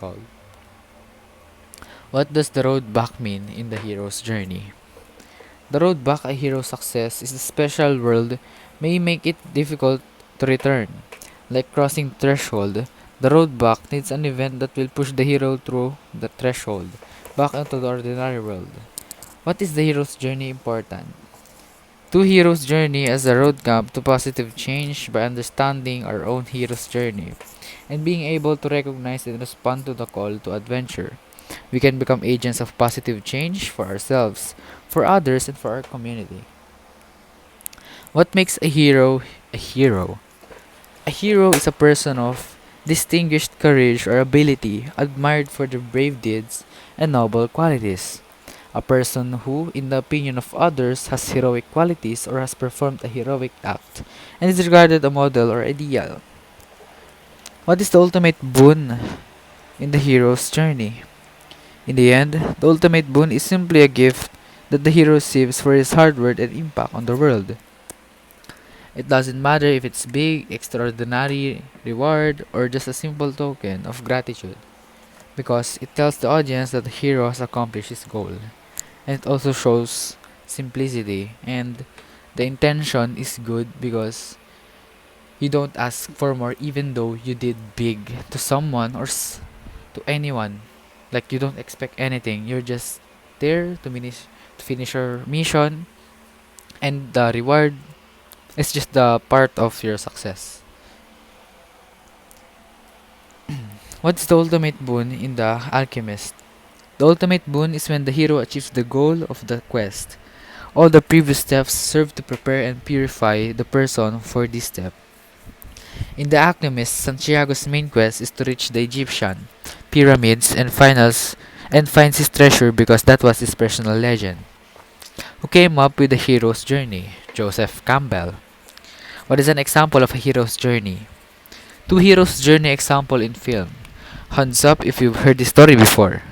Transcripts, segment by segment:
threshold. What does the road back mean in the hero's journey? The road back a hero's success is a special world may make it difficult to return. Like crossing threshold, the road back needs an event that will push the hero through the threshold, back into the ordinary world. What is the hero's journey important? Two heroes journey as a roadmap to positive change by understanding our own hero's journey and being able to recognize and respond to the call to adventure. We can become agents of positive change for ourselves, for others, and for our community. What makes a hero a hero? A hero is a person of distinguished courage or ability, admired for their brave deeds and noble qualities. A person who, in the opinion of others, has heroic qualities or has performed a heroic act and is regarded a model or ideal. What is the ultimate boon in the hero's journey? In the end, the ultimate boon is simply a gift that the hero receives for his hard work and impact on the world. It doesn't matter if it's big, extraordinary reward, or just a simple token of gratitude, because it tells the audience that the hero has accomplished his goal. And it also shows simplicity, and the intention is good because you don't ask for more even though you did big to someone or to anyone. Like you don't expect anything. You're just there to finish your mission, and the reward is just the part of your success. What's the ultimate boon in the Alchemist? The ultimate boon is when the hero achieves the goal of the quest. All the previous steps serve to prepare and purify the person for this step. In the Alchemist, Santiago's main quest is to reach the Egyptian pyramids and finds his treasure because that was his personal legend. Who came up with the hero's journey? Joseph Campbell. What is an example of a hero's journey? Two heroes' journey example in film. Hands up if you've heard this story before.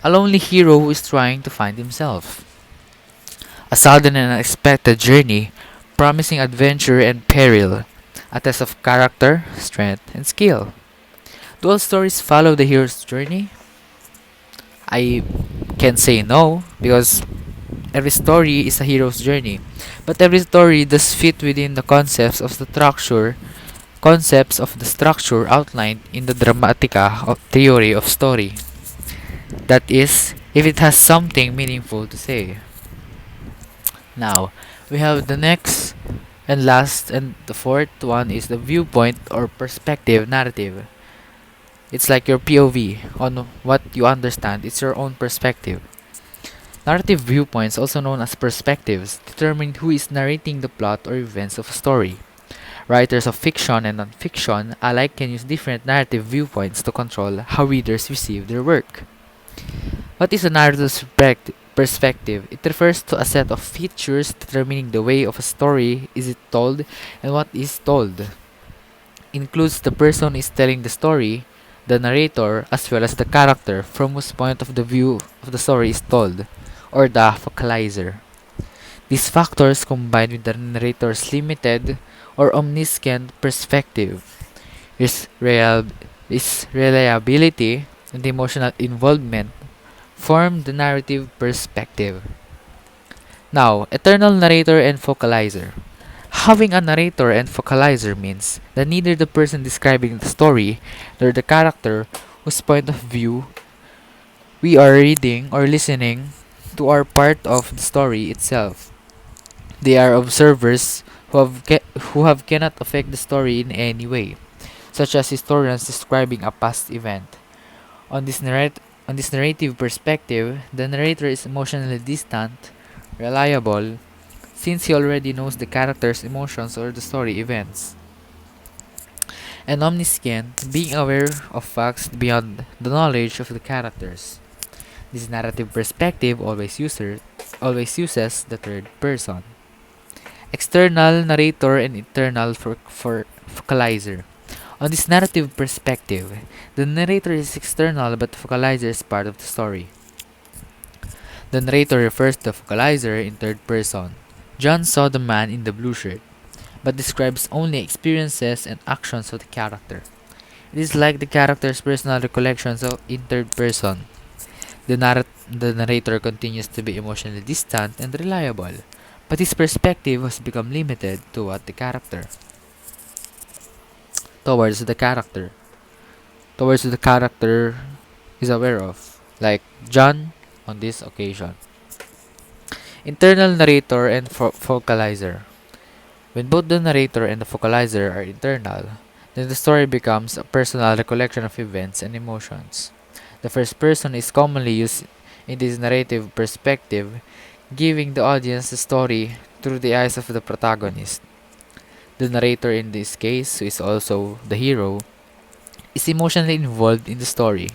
A lonely hero who is trying to find himself. A sudden and unexpected journey, promising adventure and peril. A test of character, strength, and skill. Do all stories follow the hero's journey? I can say no, because every story is a hero's journey. But every story does fit within the concepts of the structure outlined in the Dramatica of theory of story. That is, if it has something meaningful to say. Now, we have the next and last and the fourth one is the viewpoint or perspective narrative. It's like your POV on what you understand. It's your own perspective. Narrative viewpoints, also known as perspectives, determine who is narrating the plot or events of a story. Writers of fiction and non-fiction alike can use different narrative viewpoints to control how readers receive their work. What is a narrative perspective? It refers to a set of features determining the way of a story is it told and what is told. Includes the person is telling the story, the narrator, as well as the character from whose point of the view of the story is told, or the focalizer. These factors combined with the narrator's limited or omniscient perspective, his reliability, and emotional involvement form the narrative perspective. Now, eternal narrator and focalizer. Having a narrator and focalizer means that neither the person describing the story nor the character whose point of view we are reading or listening to are part of the story itself. They are observers who cannot affect the story in any way, such as historians describing a past event. On this narrative perspective, the narrator is emotionally distant, reliable, since he already knows the character's emotions or the story events, and omniscient, being aware of facts beyond the knowledge of the characters. This narrative perspective always uses the third person. External narrator and internal for focalizer. On this narrative perspective, the narrator is external but the focalizer is part of the story. The narrator refers to the focalizer in third person. John saw the man in the blue shirt, but describes only experiences and actions of the character. It is like the character's personal recollections in third person. The narrator continues to be emotionally distant and reliable, but his perspective has become limited to what the character towards the character towards the character is aware of, like John on this occasion. Internal narrator and focalizer. When both the narrator and the focalizer are internal, then the story becomes a personal recollection of events and emotions. The first person is commonly used in this narrative perspective, giving the audience the story through the eyes of the protagonist. The narrator in this case, who is also the hero, is emotionally involved in the story.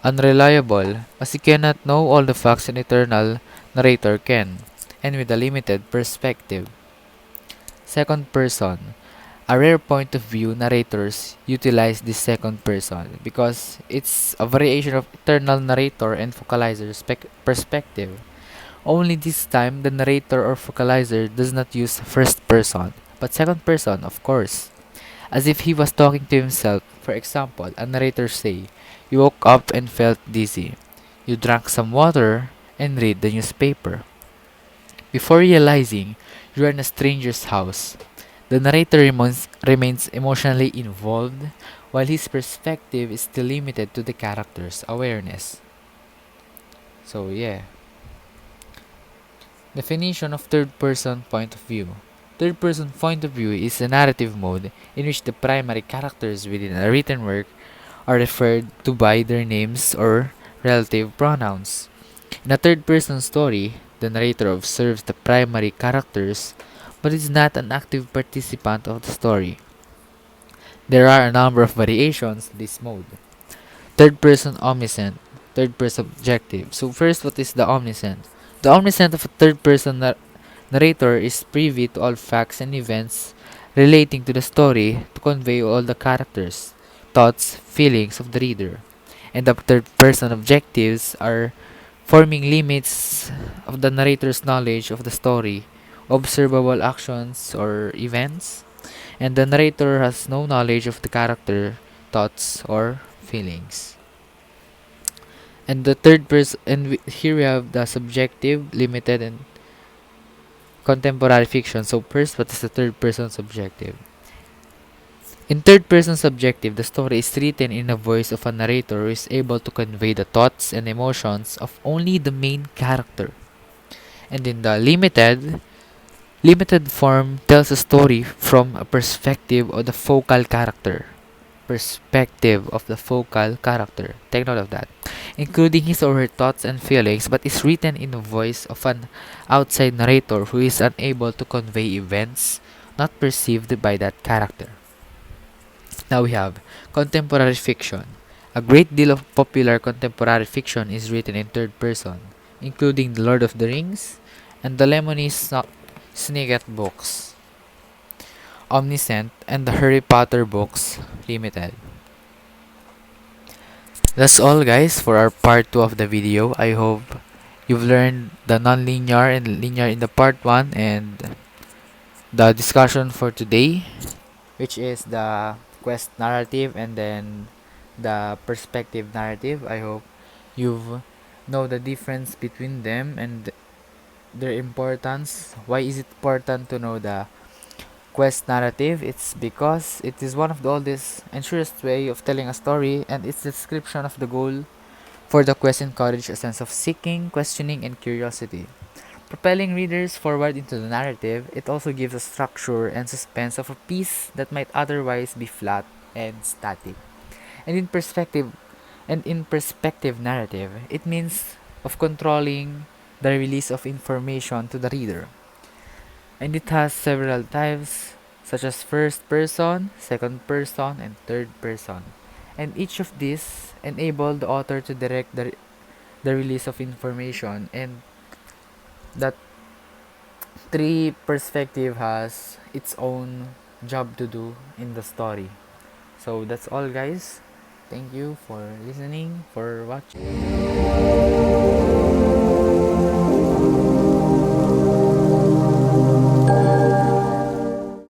Unreliable, as he cannot know all the facts an eternal narrator can, and with a limited perspective. Second person. A rare point of view narrators utilize this second person because it's a variation of eternal narrator and focalizer perspective. Only this time the narrator or focalizer does not use first person, but second person, of course, as if he was talking to himself. For example, a narrator say, "You woke up and felt dizzy. You drank some water and read the newspaper. Before realizing you are in a stranger's house." The narrator remains emotionally involved while his perspective is still limited to the character's awareness. So, yeah. Definition of third person point of view. Third person point of view is a narrative mode in which the primary characters within a written work are referred to by their names or relative pronouns. In a third person story, the narrator observes the primary characters but is not an active participant of the story. There are a number of variations to this mode. Third person omniscient, third person objective. So first, what is the omniscient? The omniscient of a third person narrator is privy to all facts and events relating to the story to convey all the characters, thoughts, feelings of the reader. And the third person objectives are forming limits of the narrator's knowledge of the story, observable actions or events, and the narrator has no knowledge of the character, thoughts, or feelings. And the third person, here we have the subjective, limited, and contemporary fiction. So first, what is the third person subjective? In third person subjective, the story is written in the voice of a narrator who is able to convey the thoughts and emotions of only the main character. And in the limited form tells a story from a perspective of the focal character. Perspective of the focal character. Take note of that. Including his or her thoughts and feelings, but is written in the voice of an outside narrator who is unable to convey events not perceived by that character. Now we have contemporary fiction. A great deal of popular contemporary fiction is written in third person, including The Lord of the Rings and the Lemony Snicket books, Omniscient, and the Harry Potter books Limited. That's all, guys, for our part 2 of the video. I hope you've learned the non-linear and linear in the part 1 and the discussion for today, which is the quest narrative and then the perspective narrative. I hope you've know the difference between them and their importance. Why is it important to know the quest narrative? It's because it is one of the oldest and surest way of telling a story, and its description of the goal for the quest encourage a sense of seeking, questioning, and curiosity. Propelling readers forward into the narrative, it also gives a structure and suspense of a piece that might otherwise be flat and static. And in perspective narrative, it means of controlling the release of information to the reader. And it has several types such as first person, second person, and third person. And each of these enable the author to direct the release of information, and that three perspective has its own job to do in the story. So that's all, guys. Thank you for listening, for watching.